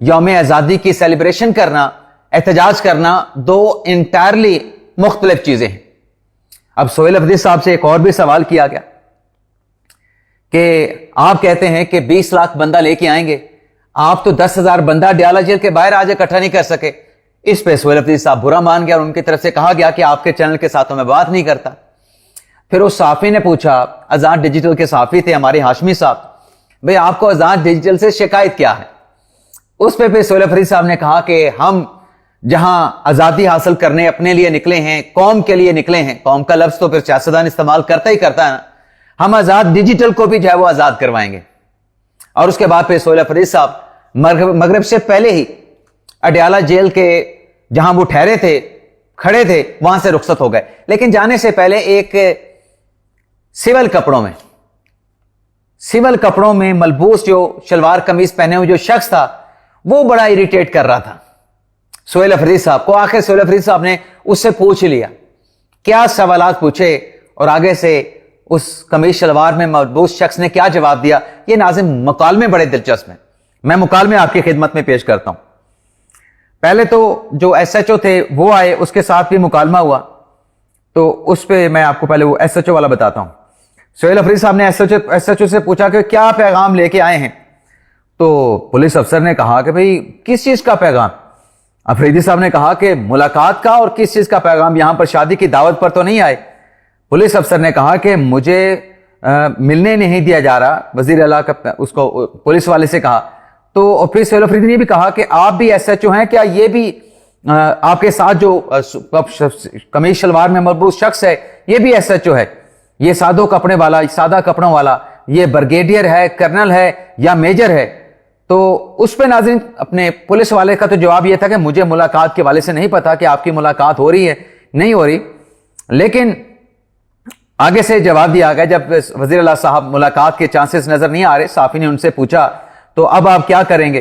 یوم آزادی کی سیلیبریشن کرنا, احتجاج کرنا, دو انٹائرلی مختلف چیزیں ہیں. اب سہیل افریدی صاحب سے ایک اور بھی سوال کیا گیا کہ آپ کہتے ہیں کہ 20 لاکھ بندہ لے کے آئیں گے, آپ تو 10,000 بندہ اڈیالہ جیل کے باہر آج اکٹھا نہیں کر سکے. اس پہ سہیل افریدی صاحب برا مان گیا اور ان کی طرف سے کہا گیا کہ آپ کے چینل کے ساتھ میں بات نہیں کرتا. پھر اس صحافی نے پوچھا, آزاد ڈیجیٹل کے صحافی تھے ہمارے ہاشمی صاحب, بھئی آپ کو آزاد ڈیجیٹل سے شکایت کیا ہے؟ اس پہ پھر سہیل افریدی صاحب نے کہا کہ ہم جہاں آزادی حاصل کرنے اپنے لیے نکلے ہیں, قوم کے لیے نکلے ہیں, قوم کا لفظ تو پھر سیاستدان استعمال کرتا ہی کرتا ہے نا, ہم آزاد ڈیجیٹل کو بھی جو ہے وہ آزاد کروائیں گے. اور اس کے بعد پھر سہیل افریدی صاحب مغرب سے پہلے ہی اڈیالہ جیل کے جہاں وہ ٹھہرے تھے, کھڑے تھے, وہاں سے رخصت ہو گئے. لیکن جانے سے پہلے ایک سول کپڑوں میں ملبوس جو شلوار قمیض پہنے ہوئے جو شخص تھا وہ بڑا اریٹیٹ کر رہا تھا سہیل افریدی صاحب کو. آخر سہیل افریدی صاحب نے اس سے پوچھ لیا, کیا سوالات پوچھے اور آگے سے اس قمیض شلوار میں ملبوس شخص نے کیا جواب دیا. یہ ناظرین مکالمے بڑے دلچسپ ہیں, میں مکالمے آپ کی خدمت میں پیش کرتا ہوں. پہلے تو جو ایس ایچ او تھے وہ آئے, اس کے ساتھ بھی مکالمہ ہوا, تو اس پہ میں آپ کو پہلے وہ ایس ایچ او والا بتاتا ہوں. سہیل افریدی صاحب نے ایس ایچ او سے پوچھا کہ کیا پیغام لے کے آئے ہیں؟ تو پولیس افسر نے کہا کہ بھئی کس چیز کا پیغام؟ افریدی صاحب نے کہا کہ ملاقات کا, اور کس چیز کا پیغام؟ یہاں پر شادی کی دعوت پر تو نہیں آئے. پولیس افسر نے کہا کہ مجھے ملنے نہیں دیا جا رہا, وزیر اعلیٰ کا اس کو پولیس والے سے کہا. تو پھر سہیل افریدی نے بھی کہا کہ آپ بھی ایس ایچ او ہیں کیا؟ یہ بھی آپ کے ساتھ جو قمیض شلوار میں ملبوس شخص ہے یہ بھی ایس ایچ او ہے؟ یہ سادہ کپڑوں والا یہ بریگیڈیئر ہے, کرنل ہے یا میجر ہے؟ تو اس پہ ناظرین اپنے پولیس والے کا تو جواب یہ تھا کہ مجھے ملاقات کے والے سے نہیں پتا کہ آپ کی ملاقات ہو رہی ہے نہیں ہو رہی. لیکن آگے سے جواب دیا گیا جب وزیر اعلیٰ صاحب ملاقات کے چانسز نظر نہیں آ رہے, صحافی نے ان سے پوچھا تو اب آپ کیا کریں گے؟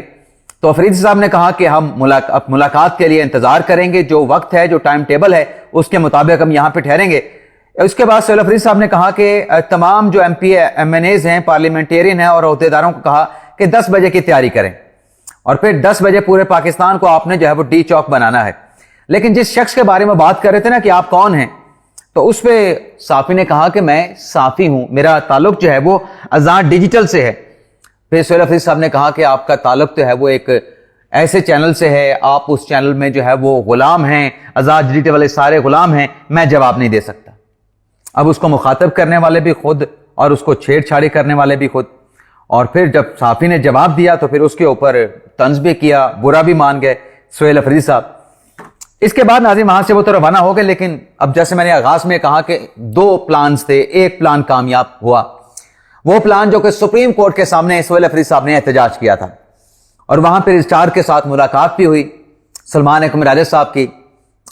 تو افریدی صاحب نے کہا کہ ہم ملاقات کے لیے انتظار کریں گے, جو وقت ہے, جو ٹائم ٹیبل ہے اس کے مطابق ہم یہاں پہ ٹھہریں گے. اس کے بعد سہیل افریدی صاحب نے کہا کہ تمام جو ایم این ایز ہیں, پارلیمنٹیرین ہیں اور عہدیداروں کو کہا کہ 10 بجے کی تیاری کریں, اور پھر 10 بجے پورے پاکستان کو آپ نے جو ہے وہ ڈی چوک بنانا ہے. لیکن جس شخص کے بارے میں بات کر رہے تھے نا کہ آپ کون ہیں, تو اس پہ صحافی نے کہا کہ میں صحافی ہوں, میرا تعلق جو ہے وہ آزاد ڈیجیٹل سے ہے. پھر سہیل افریدی صاحب نے کہا کہ آپ کا تعلق تو ہے وہ ایک ایسے چینل سے ہے, آپ اس چینل میں جو ہے وہ غلام ہیں, آزاد ڈیجیٹل والے سارے غلام ہیں, میں جواب نہیں دے سکتا. اب اس کو مخاطب کرنے والے بھی خود اور اس کو چھیڑ چھاڑی کرنے والے بھی خود. اور پھر جب صحافی نے جواب دیا تو پھر اس کے اوپر طنز بھی کیا, برا بھی مان گئے سہیل افریدی صاحب. اس کے بعد ناظرین وہاں سے وہ تو روانہ ہو گئے. لیکن اب جیسے میں نے آغاز میں کہا کہ 2 پلانز تھے, ایک پلان کامیاب ہوا, وہ پلان جو کہ سپریم کورٹ کے سامنے سہیل افریدی صاحب نے احتجاج کیا تھا, اور وہاں پہ رجسٹرار کے ساتھ ملاقات بھی ہوئی, سلمان اکمل راجہ صاحب کی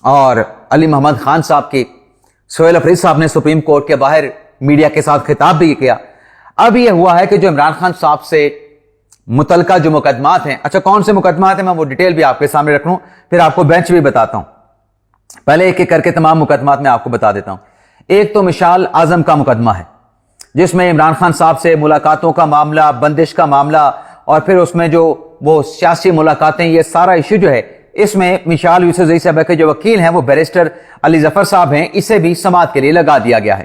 اور علی محمد خان صاحب کی. سہیل افریدی صاحب نے سپریم کورٹ کے باہر میڈیا کے ساتھ خطاب بھی کیا. اب یہ ہوا ہے کہ جو عمران خان صاحب سے متعلقہ جو مقدمات ہیں, اچھا کون سے مقدمات ہیں میں وہ ڈیٹیل بھی آپ کے سامنے رکھ لوں, پھر آپ کو بینچ بھی بتاتا ہوں. پہلے ایک ایک کر کے تمام مقدمات میں آپ کو بتا دیتا ہوں. ایک تو مشال اعظم کا مقدمہ ہے جس میں عمران خان صاحب سے ملاقاتوں کا معاملہ, بندش کا معاملہ, اور پھر اس میں جو وہ سیاسی ملاقاتیں, یہ سارا ایشو جو ہے اس میں مشال یوسف زئی صاحبہ کے جو وکیل ہیں وہ بیرسٹر علی ظفر صاحب ہیں, اسے بھی سماعت کے لیے لگا دیا گیا ہے.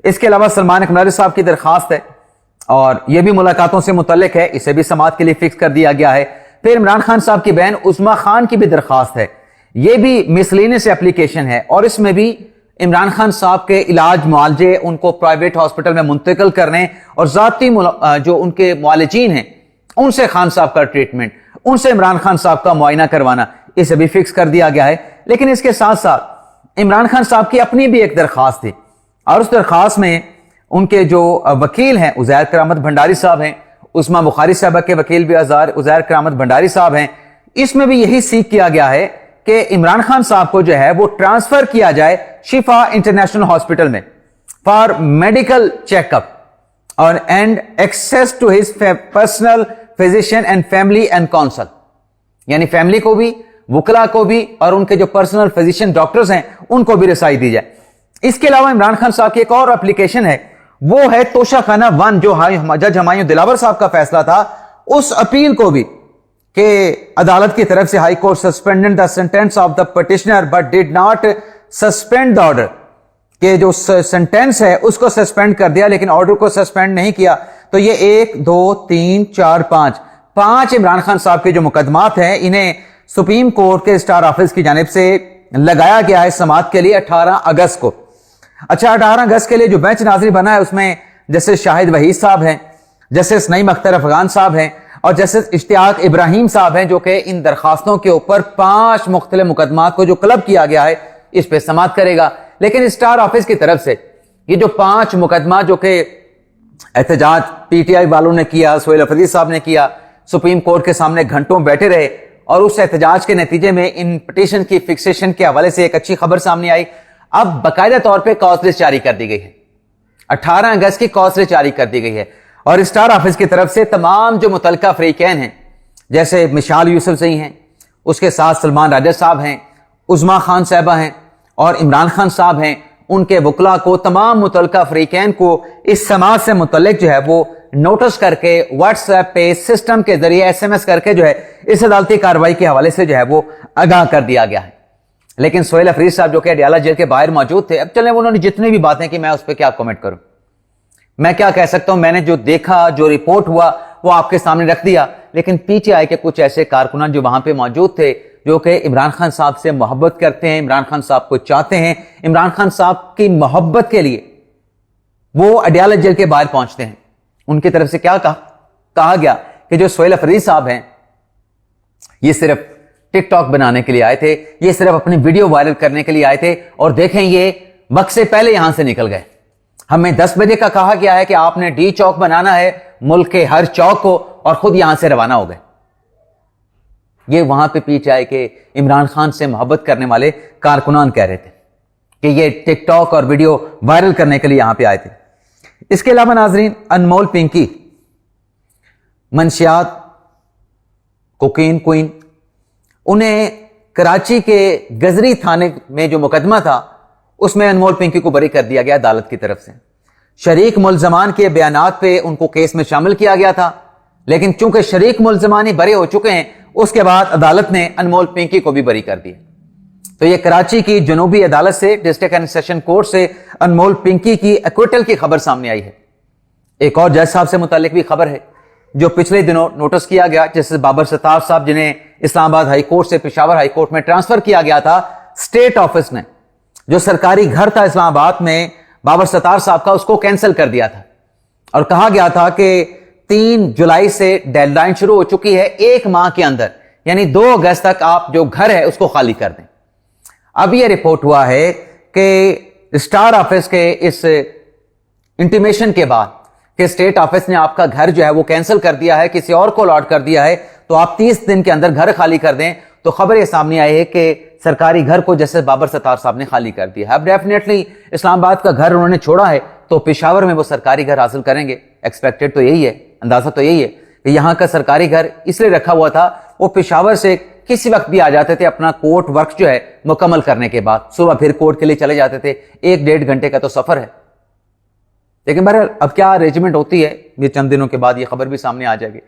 اس کے علاوہ سلمان اکمل راجہ صاحب کی درخواست ہے اور یہ بھی ملاقاتوں سے متعلق ہے, اسے بھی سماعت کے لیے فکس کر دیا گیا ہے. پھر عمران خان صاحب کی بہن عظمیٰ خان کی بھی درخواست ہے, یہ بھی مسلینس اپلیکیشن ہے, اور اس میں بھی عمران خان صاحب کے علاج معالجے, ان کو پرائیویٹ ہاسپٹل میں منتقل کرنے, اور ذاتی جو ان کے معالجین ہیں ان سے خان صاحب کا ٹریٹمنٹ, ان سے عمران خان صاحب کا معائنہ کروانا, اسے بھی فکس کر دیا گیا ہے. لیکن اس کے ساتھ ساتھ عمران خان صاحب کی اپنی بھی ایک درخواست تھی, اور اس درخواست میں ان کے جو وکیل ہیں عزیر کرامت بھنڈاری صاحب ہیں, عثمہ بخاری صاحبہ کے وکیل بھی عزیر کرامت بھنڈاری صاحب ہیں, اس میں بھی یہی سیکھ کیا گیا ہے کہ عمران خان صاحب کو جو ہے وہ ٹرانسفر کیا جائے شفا انٹرنیشنل ہاسپٹل میں فار میڈیکل چیک اپ اور and access to his personal physician and family and counsel, یعنی فیملی کو بھی, وکلا کو بھی, اور ان کے جو پرسنل فزیشین ڈاکٹرز ہیں ان کو بھی رسائی دی جائے. اس کے علاوہ عمران خان صاحب کی ایک اور اپلیکیشن ہے, وہ ہے توشہ خانہ 1, جو جج ہمایوں دلاور صاحب کا فیصلہ تھا, اس اپیل کو بھی کہ عدالت کی طرف سے high court suspended the sentence of the petitioner but did not suspend the order, کہ جو سینٹینس ہے اس کو سسپینڈ کر دیا لیکن آرڈر کو سسپینڈ نہیں کیا. تو یہ 1 2 3 4 5 عمران خان صاحب کے جو مقدمات ہیں انہیں سپریم کورٹ کے اسٹار آفس کی جانب سے لگایا گیا ہے سماعت کے لیے 18 اگست کو. اچھا 18 اگست کے لیے جو بینچ ناظری بنا ہے اس میں جسٹس شاہد وحید صاحب ہیں، جسٹس نعیم اختر افغان صاحب ہیں اور جسٹس اشتیاق ابراہیم صاحب ہیں، جو کہ ان درخواستوں کے اوپر 5 مختلف مقدمات کو جو کلب کیا گیا ہے اس پہ سماعت کرے گا. لیکن اسٹار آفس کی طرف سے یہ جو 5 مقدمات جو کہ احتجاج پی ٹی آئی والوں نے کیا، سہیل افریدی صاحب نے کیا، سپریم کورٹ کے سامنے گھنٹوں بیٹھے رہے اور اس احتجاج کے نتیجے میں ان پٹیشن کی فکسیشن کے حوالے سے ایک اچھی خبر سامنے آئی. اب باقاعدہ طور پہ کاز لسٹ جاری کر دی گئی ہے، 18 اگست کی کاز لسٹ جاری کر دی گئی ہے اور اسٹار آفس کی طرف سے تمام جو متعلقہ فریقین ہیں جیسے مشال یوسف زئی ہیں، اس کے ساتھ سلمان راجہ صاحب ہیں، عظما خان صاحبہ ہیں اور عمران خان صاحب ہیں، ان کے وکلاء کو، تمام متعلقہ فریقین کو اس سماعت سے متعلق جو ہے وہ نوٹس کر کے واٹس ایپ پہ سسٹم کے ذریعے SMS کر کے جو ہے اس عدالتی کارروائی کے حوالے سے جو ہے وہ آگاہ کر دیا گیا ہے. لیکن سہیل افریدی صاحب جو کہ اڈیالہ جیل کے باہر موجود تھے، اب چلیں انہوں نے جتنی بھی باتیں کی میں اس پہ کیا کمنٹ کروں، میں کیا کہہ سکتا ہوں، میں نے جو دیکھا، جو رپورٹ ہوا وہ آپ کے سامنے رکھ دیا. لیکن PTI کے کچھ ایسے کارکنان جو وہاں پہ موجود تھے جو کہ عمران خان صاحب سے محبت کرتے ہیں، عمران خان صاحب کو چاہتے ہیں، عمران خان صاحب کی محبت کے لیے وہ اڈیالہ جیل کے باہر پہنچتے ہیں، ان کی طرف سے کیا کہا گیا کہ جو سہیل افریدی صاحب ہیں یہ صرف ٹک ٹاک بنانے کے لیے آئے تھے، یہ صرف اپنی ویڈیو وائرل کرنے کے لیے آئے تھے اور دیکھیں یہ وقت سے پہلے یہاں سے نکل گئے. ہمیں 10 بجے کا کہا گیا ہے کہ آپ نے ڈی چوک بنانا ہے ملک کے ہر چوک کو، اور خود یہاں سے روانہ ہو گئے. یہ وہاں پہ PTI کے عمران خان سے محبت کرنے والے کارکنان کہہ رہے تھے کہ یہ ٹک ٹاک اور ویڈیو وائرل کرنے کے لیے یہاں پہ آئے تھے. اس کے علاوہ ناظرین انمول پنکی، منشیات کوکین کوئین، انہیں کراچی کے گزری تھانے میں جو مقدمہ تھا اس میں انمول پنکی کو بری کر دیا گیا عدالت کی طرف سے. شریک ملزمان کے بیانات پہ ان کو کیس میں شامل کیا گیا تھا، لیکن چونکہ شریک ملزمان ہی بری ہو چکے ہیں اس کے بعد عدالت نے انمول پنکی کو بھی بری کر دیا. تو یہ کراچی کی جنوبی عدالت سے، ڈسٹرکٹ اینڈ سیشن کورٹ سے انمول پنکی کی ایکویٹل کی خبر سامنے آئی ہے. ایک اور جج صاحب سے متعلق بھی خبر ہے جو پچھلے دنوں نوٹس کیا گیا، جیسے بابر ستار صاحب جنہیں اسلام آباد ہائی کورٹ سے پشاور ہائی کورٹ میں ٹرانسفر کیا گیا تھا. اسٹیٹ آفس نے جو سرکاری گھر تھا اسلام آباد میں بابر ستار صاحب کا، اس کو کینسل کر دیا تھا اور کہا گیا تھا کہ 3 جولائی سے ڈیڈ لائن شروع ہو چکی ہے، 1 ماہ کے اندر یعنی 2 اگست تک آپ جو گھر ہے اس کو خالی کر دیں. اب یہ رپورٹ ہوا ہے کہ اسٹار آفس کے اس انٹیمیشن کے بعد کہ اسٹیٹ آفس نے آپ کا گھر جو ہے وہ کینسل کر دیا ہے، کسی اور کو الاٹ کر دیا ہے، تو آپ 30 دن کے اندر گھر خالی کر دیں. تو خبر یہ سامنے آئی ہے کہ سرکاری گھر کو جسٹس بابر ستار صاحب نے خالی کر دیا ہے. اب ڈیفینیٹلی اسلام آباد کا گھر انہوں نے چھوڑا ہے تو پشاور میں وہ سرکاری گھر حاصل کریں گے. ایکسپیکٹڈ تو یہی ہے، اندازہ تو یہی ہے کہ یہاں کا سرکاری گھر اس لیے رکھا ہوا تھا، وہ پشاور سے کسی وقت بھی آ جاتے تھے اپنا کورٹ ورک جو ہے مکمل کرنے کے بعد، صبح پھر کورٹ کے لیے چلے جاتے تھے. 1-1.5 گھنٹے کا تو سفر ہے. لیکن بہرحال اب کیا ارینجمنٹ ہوتی ہے یہ چند دنوں کے بعد یہ خبر بھی سامنے آ جائے گی.